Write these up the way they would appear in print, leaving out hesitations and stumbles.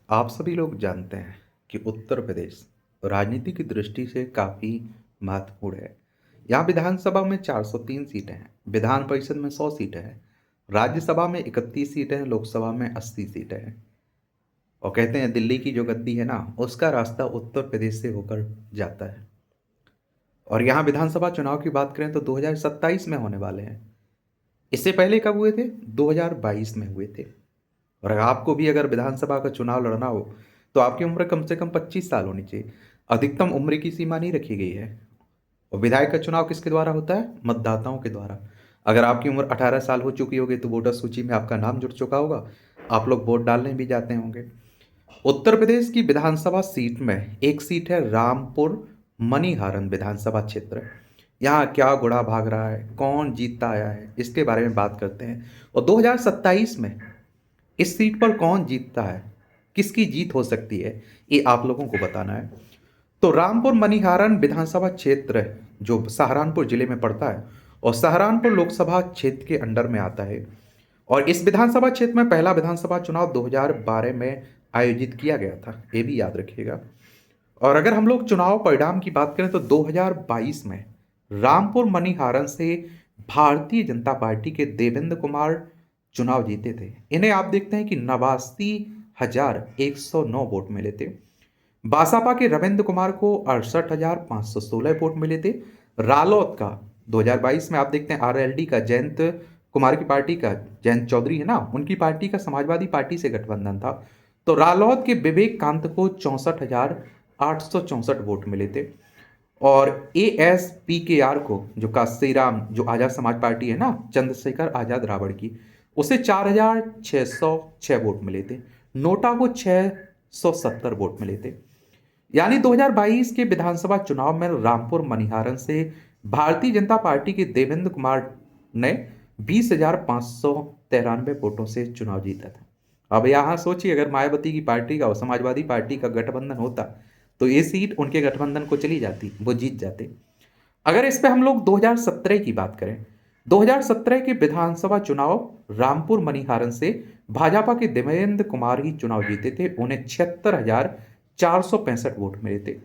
आप सभी लोग जानते हैं कि उत्तर प्रदेश राजनीति की दृष्टि से काफ़ी महत्वपूर्ण है। यहाँ विधानसभा में 403 सीटें हैं, विधान परिषद में 100 सीटें हैं, राज्यसभा में 31 सीटें हैं, लोकसभा में 80 सीटें हैं। और कहते हैं दिल्ली की जो गद्दी है ना, उसका रास्ता उत्तर प्रदेश से होकर जाता है। और यहाँ विधानसभा चुनाव की बात करें तो 2027 में होने वाले हैं। इससे पहले कब हुए थे? 2022 में हुए थे। और आपको भी अगर विधानसभा का चुनाव लड़ना हो तो आपकी उम्र कम से कम 25 साल होनी चाहिए। अधिकतम उम्र की सीमा नहीं रखी गई है। और विधायक का चुनाव किसके द्वारा होता है? मतदाताओं के द्वारा। अगर आपकी उम्र 18 साल हो चुकी होगी तो वोटर सूची में आपका नाम जुड़ चुका होगा, आप लोग वोट डालने भी जाते होंगे। उत्तर प्रदेश की विधानसभा सीट में एक सीट है रामपुर मणिहारन विधानसभा क्षेत्र। यहाँ क्या गुड़ा भाग रहा है, कौन जीतता आया है, इसके बारे में बात करते हैं। और 2027 में इस सीट पर कौन जीतता है, किसकी जीत हो सकती है, ये आप लोगों को बताना है। तो रामपुर मणिहारन विधानसभा क्षेत्र जो सहारनपुर जिले में पड़ता है और सहारनपुर लोकसभा क्षेत्र के अंडर में आता है। और इस विधानसभा क्षेत्र में पहला विधानसभा चुनाव 2012 में आयोजित किया गया था, ये भी याद रखिएगा। और अगर हम लोग चुनाव परिणाम की बात करें तो 2022 में रामपुर मणिहारन से भारतीय जनता पार्टी के देवेंद्र कुमार चुनाव जीते थे। इन्हें आप देखते हैं कि 89,109 वोट मिले थे। बासापा के रविंद्र कुमार को 68,516 वोट मिले थे। रालोद का 2022 में आप देखते हैं आरएलडी का जयंत कुमार की पार्टी का, जयंत चौधरी है ना, उनकी पार्टी का समाजवादी पार्टी से गठबंधन था। तो रालोद के विवेक कांत को 64,864 वोट मिले थे। और ASPKR को, जो काशीराम, जो आजाद समाज पार्टी है ना, चंद्रशेखर आजाद रावण की, उसे 4,606 वोट मिले थे। नोटा को 670 वोट मिले थे। यानी 2022 के विधानसभा चुनाव में रामपुर मणिहारन से भारतीय जनता पार्टी के देवेंद्र कुमार ने 20,593 वोटों से चुनाव जीता था। अब यहाँ सोचिए, अगर मायावती की पार्टी का और समाजवादी पार्टी का गठबंधन होता तो ये सीट उनके गठबंधन को चली जाती, वो जीत जाते। अगर इस पे हम लोग 2017 की बात करें, 2017 के विधानसभा चुनाव रामपुर मणिहारन से भाजपा के देवेंद्र कुमार ही चुनाव जीते थे। उन्हें 76,465 वोट मिले थे।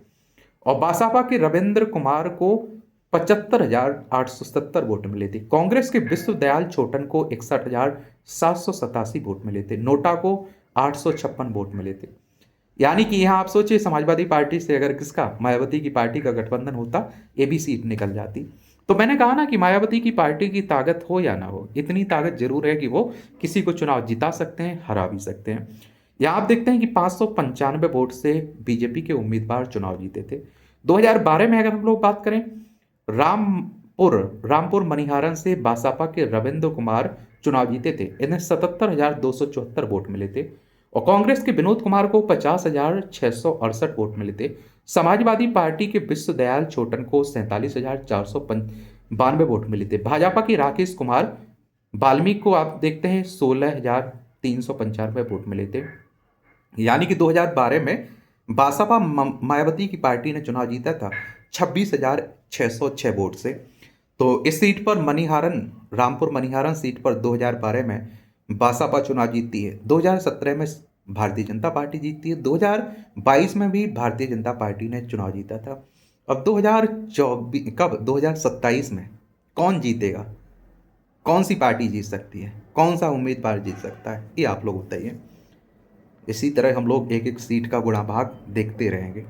और बासापा के रविंद्र कुमार को 75,870 वोट मिले थे। कांग्रेस के विश्व दयाल छोटन को 61,787 वोट मिले थे। नोटा को 856 वोट मिले थे। यानी कि यहाँ आप सोचिए, समाजवादी पार्टी से अगर किसका, मायावती की पार्टी का गठबंधन होता, ये भी सीट निकल जाती। तो मैंने कहा ना कि मायावती की पार्टी की ताकत हो या ना हो, इतनी ताकत जरूर है कि वो किसी को चुनाव जिता सकते हैं, हरा भी सकते हैं। यहाँ आप देखते हैं कि 595 वोट से बीजेपी के उम्मीदवार चुनाव जीते थे। 2012 में अगर हम लोग बात करें, रामपुर रामपुर मणिहारन से बासापा के रविंद्र कुमार चुनाव जीते थे। इन्हें 77,274 वोट मिले थे। और कांग्रेस के विनोद कुमार को 50,668 वोट मिले थे। समाजवादी पार्टी के विश्व दयाल छोटन को 47,492 वोट मिले थे। भाजपा के राकेश कुमार वाल्मीकि को आप देखते हैं 16,395 वोट मिले थे। यानी कि 2012 में बासपा मायावती की पार्टी ने चुनाव जीता था 26,606 वोट से। तो इस सीट पर मणिहारन, रामपुर मणिहारन सीट पर 2012 में बासपा चुनाव जीतती है। 2017 में भारतीय जनता पार्टी जीतती है। 2022 में भी भारतीय जनता पार्टी ने चुनाव जीता था। अब 2024 कब, 2027 में कौन जीतेगा, कौन सी पार्टी जीत सकती है, कौन सा उम्मीदवार जीत सकता है, ये आप लोग बताइए। इसी तरह हम लोग एक एक सीट का गुणा भाग देखते रहेंगे।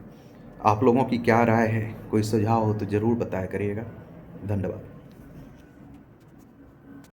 आप लोगों की क्या राय है, कोई सुझाव हो तो ज़रूर बताया करिएगा। धन्यवाद।